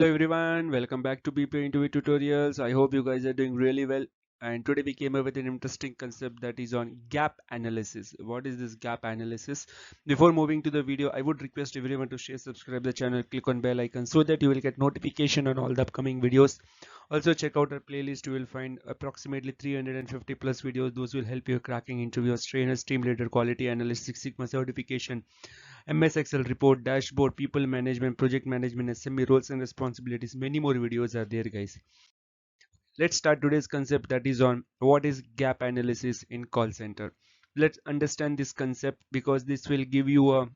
Hello everyone, welcome back to BP Interview Tutorials. I hope you guys are doing really well. And today we came up with an interesting concept that is on gap analysis. What is this gap analysis? Before moving to the video, I would request everyone to share, subscribe the channel, click on bell icon so that you will get notification on all the upcoming videos. Also check out our playlist. You will find approximately 350 plus videos. Those will help you cracking interviews, trainers, team leader, quality analyst, Six Sigma certification, MS Excel report, dashboard, people management, project management, SME roles and responsibilities. Many more videos are there, guys. Let's start today's concept that is on what is gap analysis in call center. Let's understand this concept because this will give you a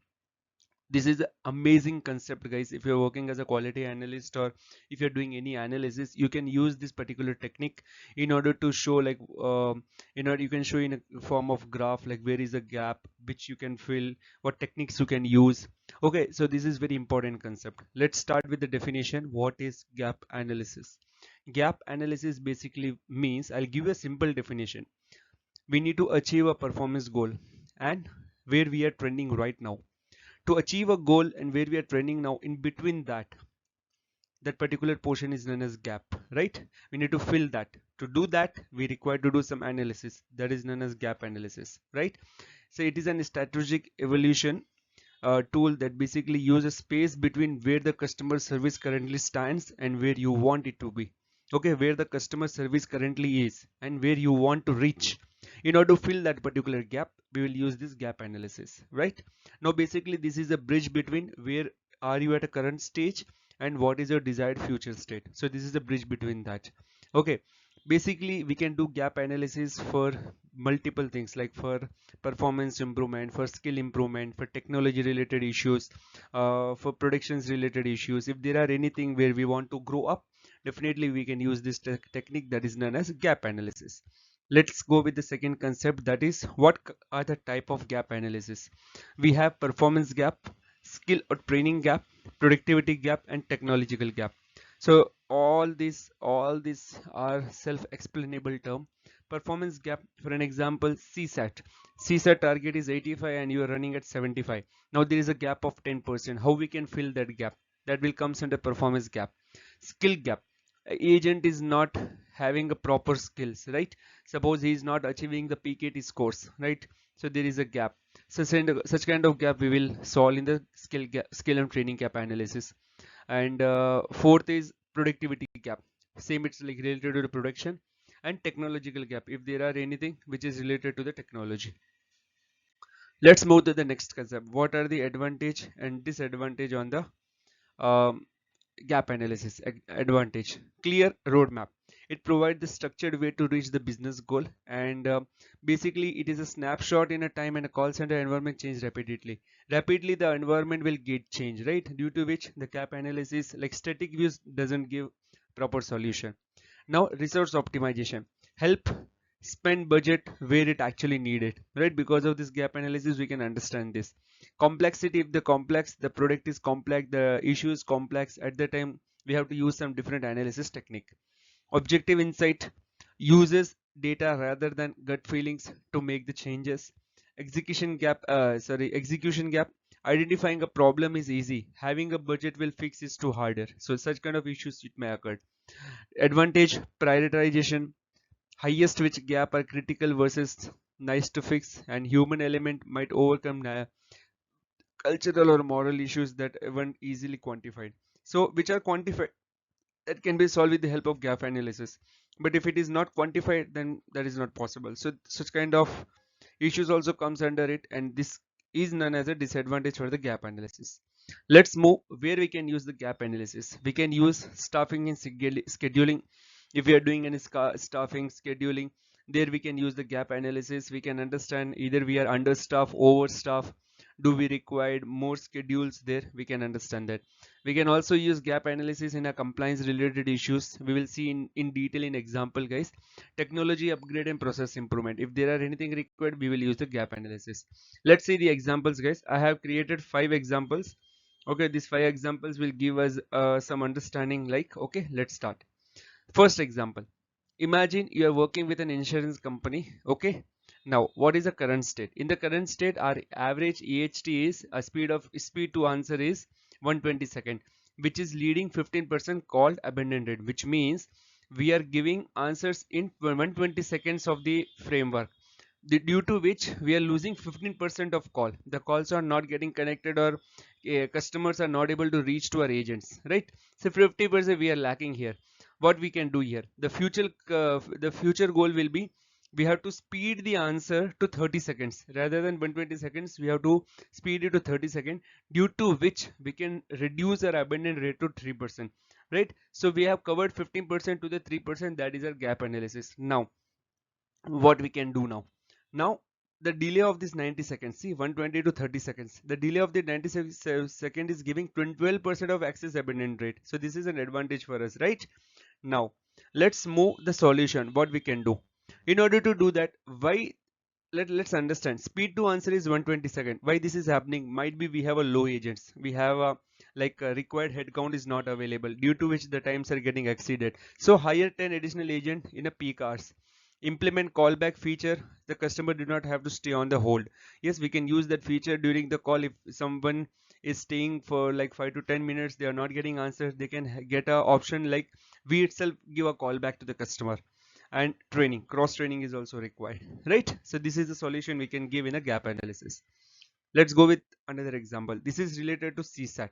this is an amazing concept, guys. If you're working as a quality analyst or if you're doing any analysis, you can use this particular technique in order to show like you can show in a form of graph like where is a gap which you can fill, what techniques you can use. Okay, so this is very important concept. Let's start with the definition. What is gap analysis? Gap analysis basically means, I'll give you a simple definition. We need to achieve a performance goal and where we are trending right now. To achieve a goal and where we are trending now, in between that particular portion is known as gap, right? We need to fill that. To do that, we require to do some analysis that is known as gap analysis, right? So it is an strategic evolution tool that basically uses space between where the customer service currently stands and where you want it to be. Okay, where the customer service currently is and where you want to reach. In order to fill that particular gap, we will use this gap analysis, right? Now basically this is a bridge between where are you at a current stage and what is your desired future state. So this is the bridge between that. Okay, basically we can do gap analysis for multiple things, like for performance improvement, for skill improvement, for technology related issues, for predictions related issues. If there are anything where we want to grow up, definitely we can use this technique that is known as gap analysis. Let's go with the second concept, that is what are the type of gap analysis. We have performance gap, skill or training gap, productivity gap and technological gap. So all these are self-explainable term. Performance gap, for an example, CSAT target is 85 and you are running at 75. Now there is a gap of 10%. How we can fill that gap? That will comes under performance gap. Skill gap, agent is not having a proper skills, right? Suppose he is not achieving the PKT scores, right? So there is a gap. Such kind of gap we will solve in the skill and training gap analysis. And fourth is productivity gap. Same, it's like related to the production. And technological gap, if there are anything which is related to the technology. Let's move to the next concept. What are the advantage and disadvantage on the um, gap analysis? Advantage: clear roadmap. It provides the structured way to reach the business goal, and basically it is a snapshot in a time, and a call center environment change rapidly the environment will get changed, right? Due to which the gap analysis, like static views, doesn't give proper solution. Now resource optimization, help spend budget where it actually needed, right? Because of this gap analysis we can understand this. Complexity, if the product is complex, the issue is complex, at the time we have to use some different analysis technique. Objective insight, uses data rather than gut feelings to make the changes. Execution gap, identifying a problem is easy, having a budget will fix is too harder. So such kind of issues it may occur. Advantage: prioritization, highest which gap are critical versus nice to fix, and human element might overcome cultural or moral issues that weren't easily quantified. So which are quantified, that can be solved with the help of gap analysis, but if it is not quantified, then that is not possible. So such kind of issues also comes under it, and this is known as a disadvantage for the gap analysis. Let's move where we can use the gap analysis. We can use staffing and scheduling. If we are doing any staffing scheduling, there we can use the gap analysis. We can understand either we are understaffed, overstaffed, do we require more schedules there, we can understand that. We can also use gap analysis in a compliance related issues. We will see in detail in example, guys. Technology upgrade and process improvement, if there are anything required, we will use the gap analysis. Let's see the examples, guys. I have created 5 examples. Okay, these 5 examples will give us some understanding, like, okay, let's start. First example: imagine you are working with an insurance company. Okay, now what is the current state? In the current state, our average EHT is a speed to answer is 120 seconds. which is leading 15% called abandon rate, which means we are giving answers in 120 seconds of the framework, due to which we are losing 15% of call. The calls are not getting connected, or customers are not able to reach to our agents, right? So 50% we are lacking here. What we can do here, the future goal will be, we have to speed the answer to 30 seconds rather than 120 seconds. We have to speed it to 30 seconds, due to which we can reduce our abandon rate to 3%, right? So we have covered 15% to the 3%. That is our gap analysis. Now what we can do now, the delay of this 90 seconds, see, 120 to 30 seconds, the delay of the 90 second is giving 12% of access abandon rate. So this is an advantage for us, right? Now let's move the solution. What we can do in order to do that, why, let's understand. Speed to answer is 120 second. Why this is happening? Might be we have a low agents, we have a required headcount is not available, due to which the times are getting exceeded. So hire 10 additional agent in a peak hours. Implement callback feature. The customer do not have to stay on the hold. Yes, we can use that feature during the call. If someone is staying for like 5 to 10 minutes, they are not getting answers, they can get a option like we itself give a call back to the customer. And training, cross training is also required, right? So this is the solution we can give in a gap analysis. Let's go with another example. This is related to CSAT.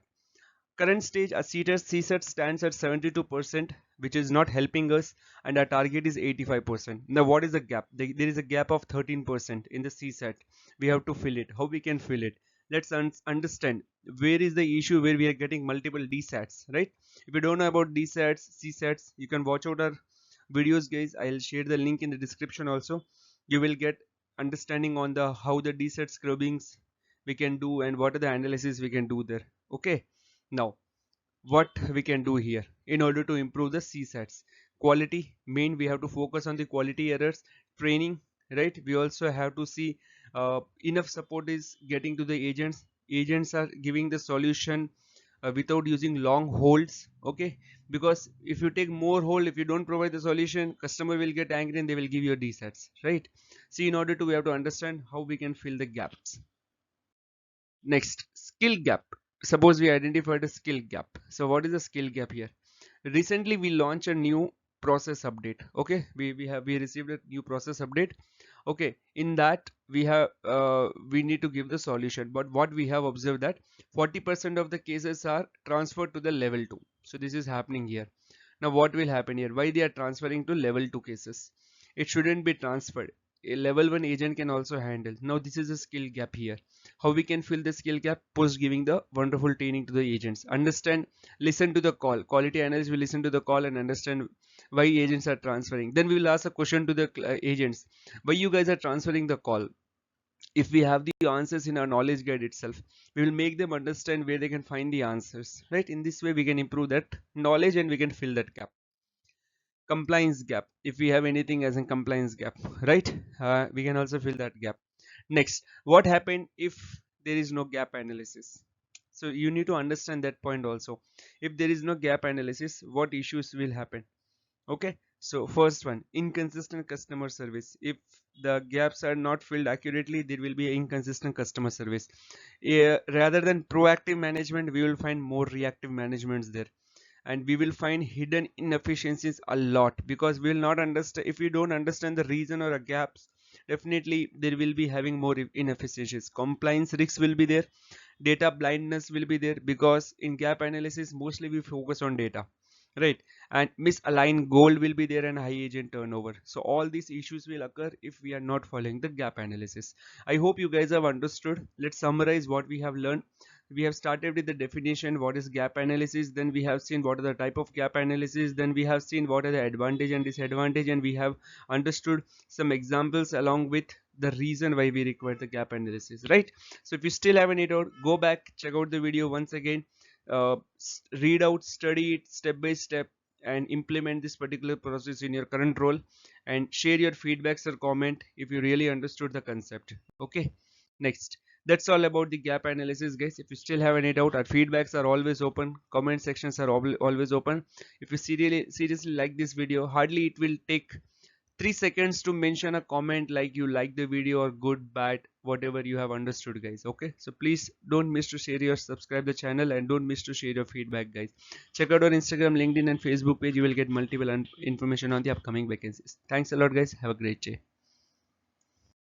Current stage, a CSAT stands at 72%, which is not helping us, and our target is 85%. Now what is the gap? There is a gap of 13% in the CSAT. We have to fill it. How we can fill it? Let's understand where is the issue where we are getting multiple DSATs, right? If you don't know about DSATs, CSATs, you can watch out our videos, guys. I'll share the link in the description also. You will get understanding on the how the DSAT scrubbings we can do and what are the analysis we can do there. Okay, now what we can do here in order to improve the CSATs? Quality, main, we have to focus on the quality errors. Training, right? We also have to see enough support is getting to the agents are giving the solution without using long holds. Okay, because if you take more hold, if you don't provide the solution, customer will get angry and they will give you DSATs, right? See, in order to, we have to understand how we can fill the gaps. Next, skill gap. Suppose we identified a skill gap. So what is the skill gap here? Recently we launched a new process update. Okay, we received a new process update. Okay, in that we need to give the solution, but what we have observed that 40% of the cases are transferred to the level 2. So this is happening here. Now what will happen here? Why they are transferring to level 2 cases? It shouldn't be transferred. A level 1 agent can also handle. Now this is a skill gap here. How we can fill the skill gap? Post giving the wonderful training to the agents. Understand, listen to the call. Quality analyst will listen to the call and understand why agents are transferring. Then we will ask a question to the agents. Why you guys are transferring the call? If we have the answers in our knowledge guide itself, we will make them understand where they can find the answers, right? In this way we can improve that knowledge and we can fill that gap. Compliance gap, if we have anything as a compliance gap, right? We can also fill that gap. Next, what happened if there is no gap analysis? So you need to understand that point also. If there is no gap analysis, what issues will happen? Okay, so first one, inconsistent customer service. If the gaps are not filled accurately, there will be inconsistent customer service. Rather than proactive management, we will find more reactive managements there, and we will find hidden inefficiencies a lot, because we will not understand. If we don't understand the reason or a gaps, definitely there will be having more inefficiencies. Compliance risks will be there, data blindness will be there, because in gap analysis mostly we focus on data, right? And misaligned goal will be there and high agent turnover. So all these issues will occur if we are not following the gap analysis. I hope you guys have understood. Let's summarize what we have learned. We have started with the definition, what is gap analysis, then we have seen what are the type of gap analysis, then we have seen what are the advantage and disadvantage, and we have understood some examples along with the reason why we require the gap analysis, right? So if you still haven't it out, go back, check out the video once again, read out, study it step by step, and implement this particular process in your current role, and share your feedbacks or comment if you really understood the concept. Okay, next, that's all about the gap analysis, guys. If you still have any doubt, our feedbacks are always open, comment sections are always open. If you seriously like this video, hardly it will take 3 seconds to mention a comment like you like the video or good, bad, whatever you have understood, guys. Okay, so please don't miss to share your subscribe the channel, and don't miss to share your feedback, guys. Check out our Instagram, LinkedIn and Facebook page. You will get multiple information on the upcoming vacancies. Thanks a lot, guys. Have a great day.